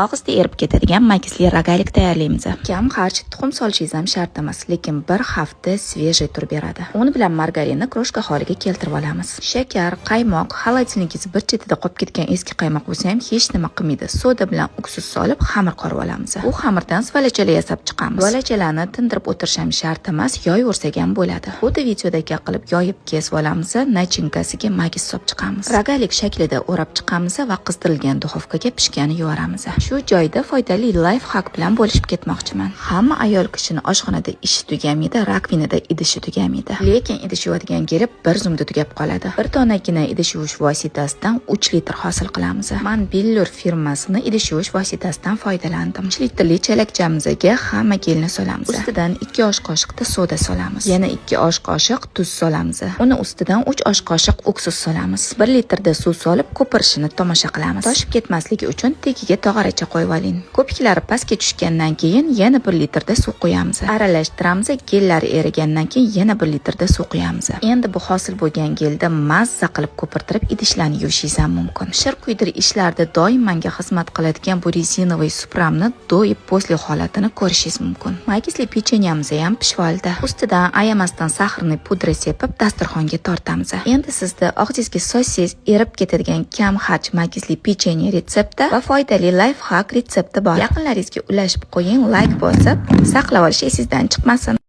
Og'izda erib ketadigan makisli rogalik tayyorlaymiz. Kam xarch tuxum solishingiz ham shart emas, lekin bir hafta svejiy tur beradi. Uni bilan margarinni kroshka holiga keltirib olamiz. Shakar, qaymoq, xolodilnigingiz bir chetida qolib ketgan eski qaymoq bo'lsa ham hech nima qilmaydi. Soda bilan uksus solib xamir qorib olamiz. Bu xamirdan svalachalar yasab chiqamiz. Svalachalarni tindirib o'tirish ham shart emas, yoyaversak ham bo'ladi. Xuddi videodagi qilib yoyib kesib olamiz, nachinkasiga magis solib chiqamiz. Rogalik shaklida o'rab chiqamiz va qizdirilgan duxovkaga pishgani yuboramiz. Shu joyda foydali life hack bilan bo'lishib ketmoqchiman. Hamma ayol kishini oshxonada ishi tugamaydi, rakvinada idishi tugamaydi. Lekin idish yuvadigan kelib bir zumda tugab qoladi. Bir donagina idish yuvish vositasidan 3 litr hosil qilamiz. Men Billur firmasini idish yuvish vositasidan foydalandim. 3 litrli chalakchamizga hamma gelni solamiz. Ustidan 2 osh qoshiqda soda solamiz. Yana 2 osh qoshiq tuz solamiz. Uni ustidan 3 osh qoshiq uksus solamiz. 1 litrda suv solib ko'pirishini tomosha qilamiz. Toshib ketmasligi uchun tagiga tog'oracha qo'yib oling. Ko'piklari pastga tushgandan keyin yana 1 litrda suv qo'yamiz. Aralashtiramiz. Gellari erigandan keyin yana 1 litrda suv qo'yamiz. Endi bu hosil bo'lgan gelda mazza qilib ko'pirtirib idishlarni yuvishingiz ham mumkin. Shir kuydiri ishlarda doim menga xizmat qiladigan bu rezinovoy supramni do'yib posli holatini ko'rishingiz mumkin. Makisli pechenyamiz ham pishib oldi. Ustidan ayamasdan saxrni pudra sepib dasturxonga tortamiz. Endi sizda og'zingizga so'zsiz erib ketadigan kam xarch makisli pechenye retsepti va foydali life hack retsepti bor. Yaqinlaringizga ulashib qo'ying, like bosib, saqlab olish esingizdan chiqmasin.